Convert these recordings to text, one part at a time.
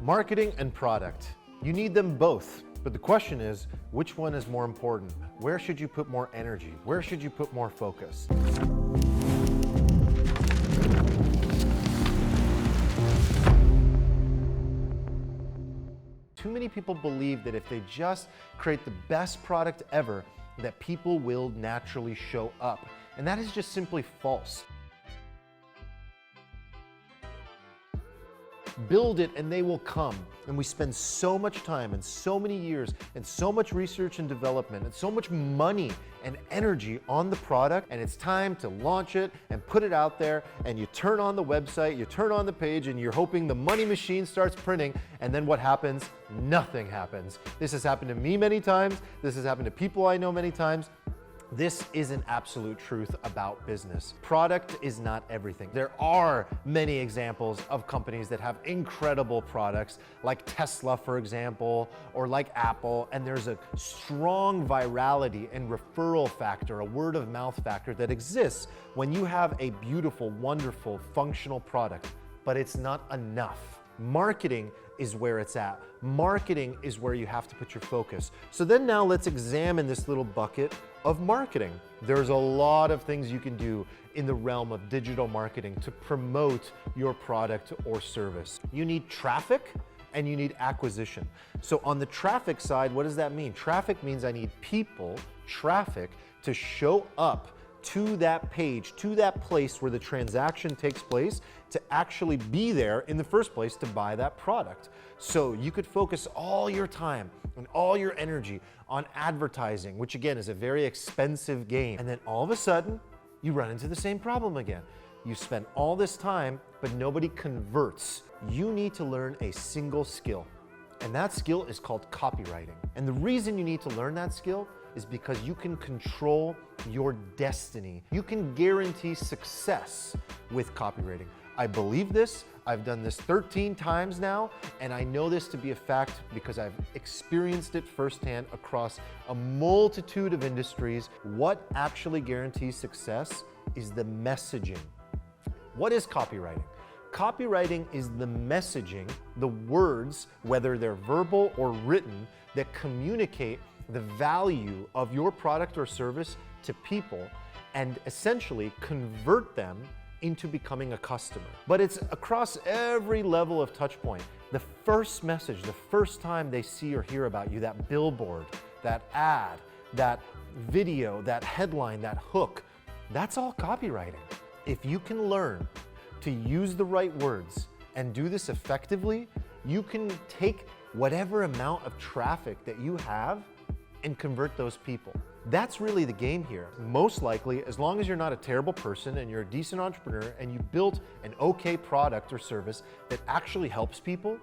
Marketing and product. You need them both. But the question is, which one is more important? Where should you put more energy? Where should you put more focus? Too many people believe that if they just create the best product ever, that people will naturally show up. And that is just simply false. Build it and they will come. And we spend so much time and so many years and so much research and development and so much money and energy on the product, and it's time to launch it and put it out there, and you turn on the website, you turn on the page, and you're hoping the money machine starts printing, and then what happens? Nothing happens. This has happened to me many times. This has happened to people I know many times. This is an absolute truth about business. Product is not everything. There are many examples of companies that have incredible products, like Tesla, for example, or like Apple, and there's a strong virality and referral factor, a word of mouth factor that exists when you have a beautiful, wonderful, functional product, but it's not enough. Marketing is where it's at. Marketing is where you have to put your focus. So then now let's examine this little bucket of marketing. There's a lot of things you can do in the realm of digital marketing to promote your product or service. You need traffic and you need acquisition. So on the traffic side, what does that mean? Traffic means I need people, traffic, to show up to that page, to that place where the transaction takes place, to actually be there in the first place to buy that product. So you could focus all your time and all your energy on advertising, which again is a very expensive game. And then all of a sudden, you run into the same problem again. You spend all this time, but nobody converts. You need to learn a single skill, and that skill is called copywriting. And the reason you need to learn that skill is because you can control your destiny. You can guarantee success with copywriting. I believe this. I've done this 13 times now, and I know this to be a fact because I've experienced it firsthand across a multitude of industries. What actually guarantees success is the messaging. What is copywriting? Copywriting is the messaging, the words, whether they're verbal or written, that communicate the value of your product or service to people and essentially convert them into becoming a customer. But it's across every level of touch point. The first message, the first time they see or hear about you, that billboard, that ad, that video, that headline, that hook, that's all copywriting. If you can learn to use the right words and do this effectively, you can take whatever amount of traffic that you have and convert those people. That's really the game here. Most likely, as long as you're not a terrible person and you're a decent entrepreneur and you built an okay product or service that actually helps people,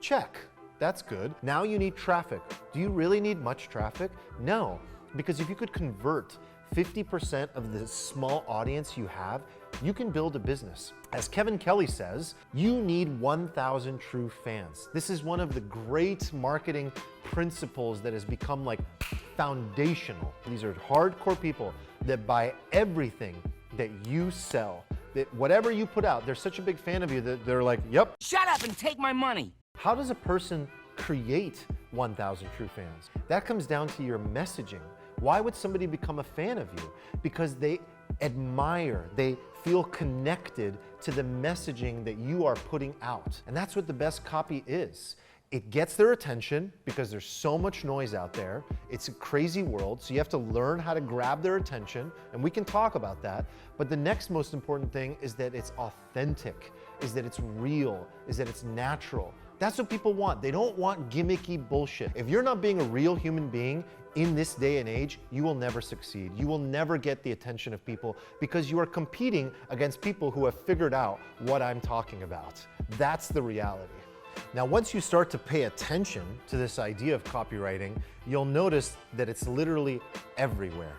check, that's good. Now you need traffic. Do you really need much traffic? No, because if you could convert 50% of the small audience you have, you can build a business. As Kevin Kelly says, you need 1,000 true fans. This is one of the great marketing principles that has become like foundational. These are hardcore people that buy everything that you sell, that whatever you put out, they're such a big fan of you that they're like, yep. Shut up and take my money. How does a person create 1,000 true fans? That comes down to your messaging. Why would somebody become a fan of you? Because they admire, they feel connected to the messaging that you are putting out. And that's what the best copy is. It gets their attention because there's so much noise out there. It's a crazy world, so you have to learn how to grab their attention, and we can talk about that. But the next most important thing is that it's authentic, is that it's real, is that it's natural. That's what people want. They don't want gimmicky bullshit. If you're not being a real human being in this day and age, you will never succeed. You will never get the attention of people because you are competing against people who have figured out what I'm talking about. That's the reality. Now, once you start to pay attention to this idea of copywriting, you'll notice that it's literally everywhere.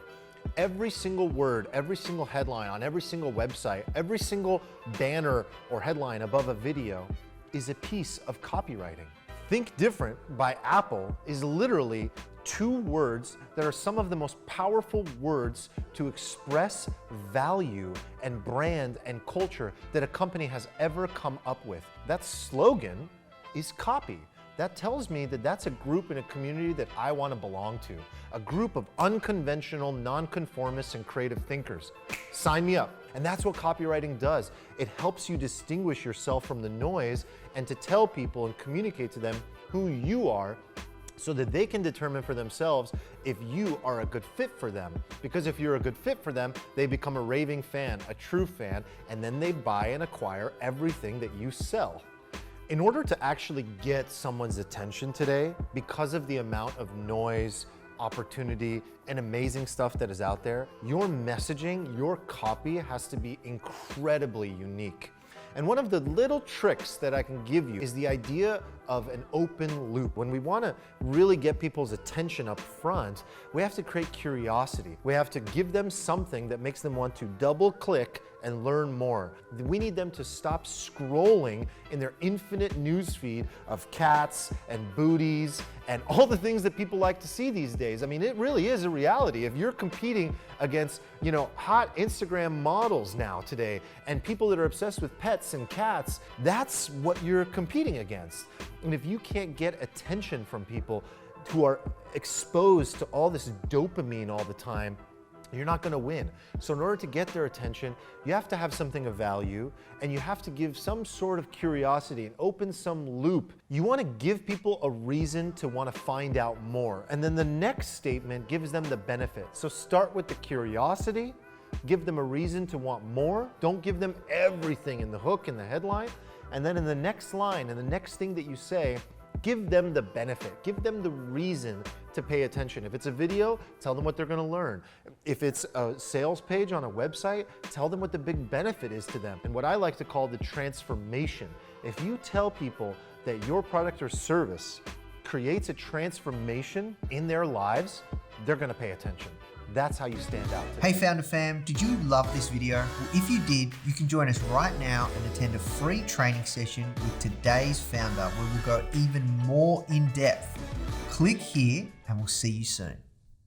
Every single word, every single headline on every single website, every single banner or headline above a video is a piece of copywriting. Think Different by Apple is literally 2 words that are some of the most powerful words to express value and brand and culture that a company has ever come up with. That slogan is copy. That tells me that that's a group in a community that I want to belong to. A group of unconventional, nonconformists, and creative thinkers. Sign me up. And that's what copywriting does. It helps you distinguish yourself from the noise and to tell people and communicate to them who you are so that they can determine for themselves if you are a good fit for them. Because if you're a good fit for them, they become a raving fan, a true fan, and then they buy and acquire everything that you sell. In order to actually get someone's attention today, because of the amount of noise, opportunity, and amazing stuff that is out there, your messaging, your copy has to be incredibly unique. And one of the little tricks that I can give you is the idea of an open loop. When we want to really get people's attention up front, we have to create curiosity. We have to give them something that makes them want to double click and learn more. We need them to stop scrolling in their infinite newsfeed of cats and booties and all the things that people like to see these days. I mean, it really is a reality. If you're competing against, hot Instagram models now today and people that are obsessed with pets and cats, that's what you're competing against. And if you can't get attention from people who are exposed to all this dopamine all the time, you're not going to win. So in order to get their attention, you have to have something of value and you have to give some sort of curiosity and open some loop. You want to give people a reason to want to find out more. And then the next statement gives them the benefit. So start with the curiosity, give them a reason to want more. Don't give them everything in the hook, in the headline. And then in the next line, and the next thing that you say, give them the benefit, give them the reason to pay attention. If it's a video, tell them what they're gonna learn. If it's a sales page on a website, tell them what the big benefit is to them. And what I like to call the transformation. If you tell people that your product or service creates a transformation in their lives, they're gonna pay attention. That's how you stand out today. Hey Founder Fam, did you love this video? Well, if you did, you can join us right now and attend a free training session with today's founder where we'll go even more in depth. Click here and we'll see you soon.